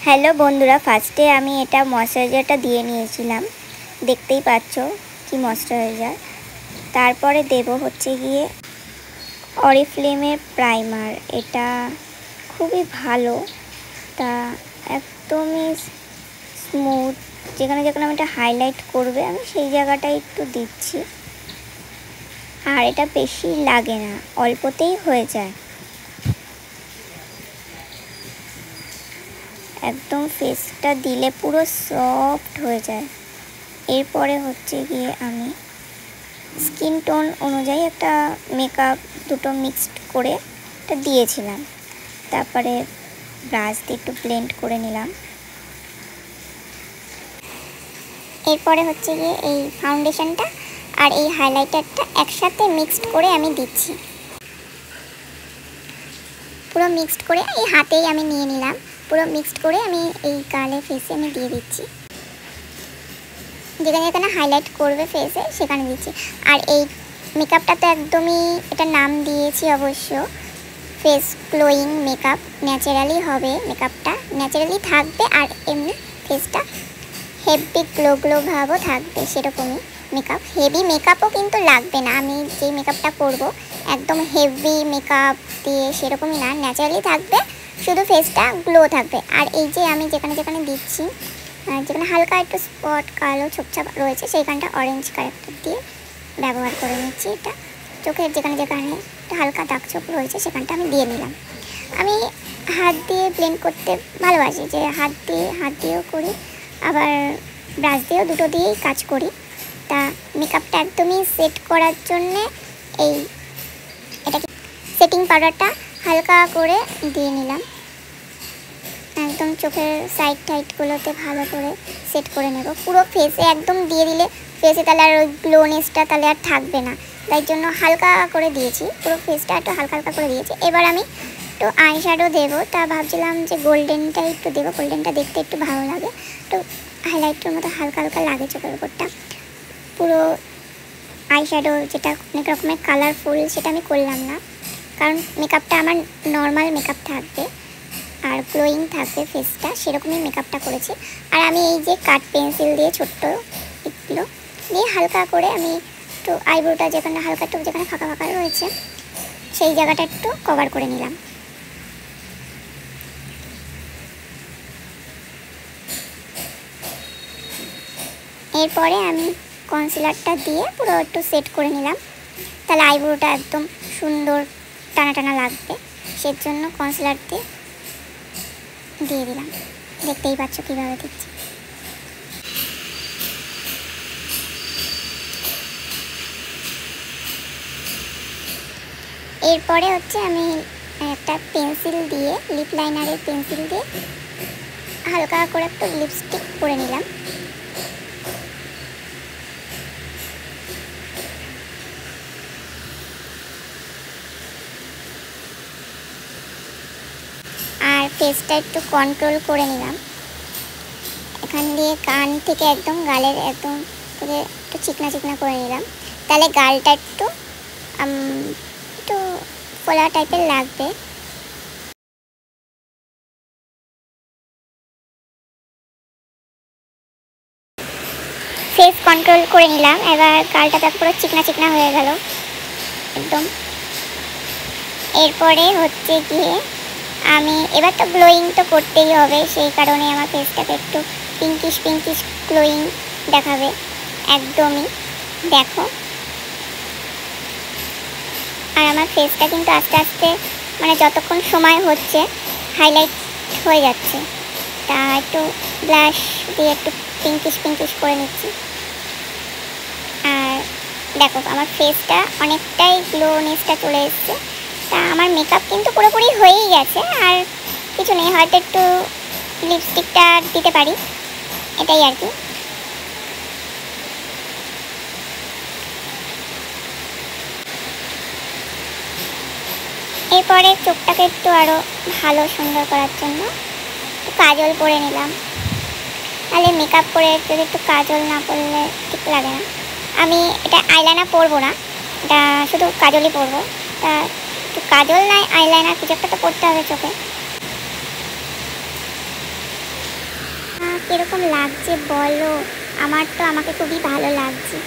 Hello বন্ধুরা, ফার্স্টে আমি এটা ময়শ্চারাইজারটা দিয়ে নিয়েছিলাম, দেখতেই পাচ্ছ কি ময়শ্চারাইজার। তারপরে দেব হচ্ছে গিয়ে অরিফ্লেমের প্রাইমার। এটা খুবই ভালো, তা একদমই স্মুথ। যেখানে যেখানে আমি এটা হাইলাইট করবে আমি সেই জায়গাটায় একটু দিচ্ছি, আর এটা বেশি লাগে না, অল্পতেই হয়ে যায়। একদম ফেসটা দিলে পুরো সফট হয়ে যায়। এরপরে হচ্ছে গিয়ে আমি স্কিন টোন অনুযায়ী একটা মেকআপ দুটো মিক্সড করে এটা দিয়েছিলাম। তারপরে ব্রাশ দিয়ে একটু ব্লেন্ড করে নিলাম। এরপরে হচ্ছে গিয়ে এই ফাউন্ডেশনটা আর এই হাইলাইটারটা একসাথে মিক্সড করে আমি দিচ্ছি। পুরো মিক্সড করে এই হাতেই আমি নিয়ে নিলাম। পুরো মিক্সড করে আমি এই গালে ফেসে আমি দিয়ে দিচ্ছি, যেখানে যেখানে হাইলাইট করবে ফেসে সেখানে দিচ্ছি। আর এই মেকআপটা তো একদমই, এটা নাম দিয়েছি অবশ্য ফেস গ্লোয়িং মেকআপ। ন্যাচারালি হবে মেকআপটা, ন্যাচারালি থাকবে, আর এমনি ফেসটা হেভি গ্লো গ্লো ভাবও থাকবে, সেরকমই মেকআপ। হেভি মেকআপও কিন্তু লাগবে না, আমি যে মেকআপটা করব একদম হেভি মেকআপ দিয়ে সেরকমই না, ন্যাচারালি থাকবে, শুধু ফেসটা গ্লো থাকবে। আর এই যে আমি যেখানে যেখানে দিচ্ছি, যেখানে হালকা একটু স্পট কালো ছোপছাপ রয়েছে সেইখানটা অরেঞ্জ কারেক্টার দিয়ে ব্যবহার করে নিচ্ছি। এটা চোখের যেখানে যেখানে হালকা দাগ ছোপ রয়েছে সেখানটা আমি দিয়ে নিলাম। আমি হাত দিয়ে ব্লেন্ড করতে ভালোবাসি, যে হাত দিয়েও করি, আবার ব্রাশ দিয়েও, দুটো দিয়েই কাজ করি। তা মেকআপটা একদমই সেট করার জন্যে এই এটাকে সেটিং পাউডারটা হালকা করে দিয়ে নিলাম। একদম চোখের সাইড টাইডগুলোতে ভালো করে সেট করে নেব। পুরো ফেসে একদম দিয়ে দিলে ফেসে তাহলে আর ওই গ্লোনেসটা তাহলে আর থাকবে না, তাই জন্য হালকা করে দিয়েছি, পুরো ফেসটা একটু হালকা হালকা করে দিয়েছি। এবার আমি একটু আইশ্যাডো দেবো, তা ভাবছিলাম যে গোল্ডেনটা একটু দেবো, গোল্ডেনটা দেখতে একটু ভালো লাগে, একটু হাইলাইটের মতো হালকা হালকা লাগে চোখের উপরটা। পুরো আইশ্যাডো যেটা অনেক রকমের কালারফুল সেটা আমি করলাম না, কারণ মেকআপটা আমার নর্মাল মেকআপ থাকবে আর গ্লোয়িং থাকবে ফেসটা, সেরকমই মেকআপটা করেছি। আর আমি এই যে কাট পেন্সিল দিয়ে ছোট্ট এগুলো দিয়ে হালকা করে আমি একটু আইব্রোটা যেখানে হালকা একটু যেখানে ফাঁকা ফাঁকা রয়েছে সেই জায়গাটা একটু কভার করে নিলাম। এরপরে আমি কনসিলারটা দিয়ে পুরো একটু সেট করে নিলাম, তাহলে আইব্রোটা একদম সুন্দর টানা টানা লাগবে, সেজন্য কনসিলার দিয়ে দিলাম। দেখতেই পাচ্ছ কীভাবে দিচ্ছি। এরপরে হচ্ছে আমি একটা পেন্সিল দিয়ে, লিপ লাইনারের পেন্সিল দিয়ে হালকা করে একটু লিপস্টিক করে নিলাম। আর ফেসটা একটু কন্ট্রোল করে নিলাম, এখান দিয়ে কান থেকে একদম গালের একদম থেকে একটু চিকনা চিকনা করে নিলাম, তাহলে গালটা একটু একটু ফোলা টাইপের লাগবে। ফেস কন্ট্রোল করে নিলাম, এবার গালটা তো পুরো চিকনা চিকনা হয়ে গেল একদম। এরপরে হচ্ছে গিয়ে আমি এবার তো গ্লোয়িং তো করতেই হবে, সেই কারণে আমার ফেসটাকে একটু পিঙ্কিশ পিঙ্কিশ গ্লোয়িং দেখাবে একদমই, দেখো। আর আমার ফেসটা কিন্তু আস্তে আস্তে মানে যতক্ষণ সময় হচ্ছে হাইলাইট হয়ে যাচ্ছে, তা একটু ব্লাশ দিয়ে একটু পিঙ্কিশ পিঙ্কিশ করে নিচ্ছি। আর দেখো আমার ফেসটা অনেকটাই গ্লোনেসটা চলে এসছে। তা আমার মেকআপ কিন্তু পুরোপুরি হয়েই গেছে, আর কিছু নেই, হয়তো একটু লিপস্টিকটা দিতে পারি, এটাই আর কি। এরপরে চোখটাকে একটু আরও ভালো সুন্দর করার জন্য কাজল পরে নিলাম, তাহলে মেকআপ করে যদি একটু কাজল না পরলে ঠিক লাগে না। আমি এটা আইলাইনার পরবো না, এটা শুধু কাজলই পরবো, তা একটু কাজল নাই আইলাইনার কিছু একটা তো পরতে হবে চোখে। কিরকম লাগছে বলো। আমার তো আমাকে খুবই ভালো লাগছে।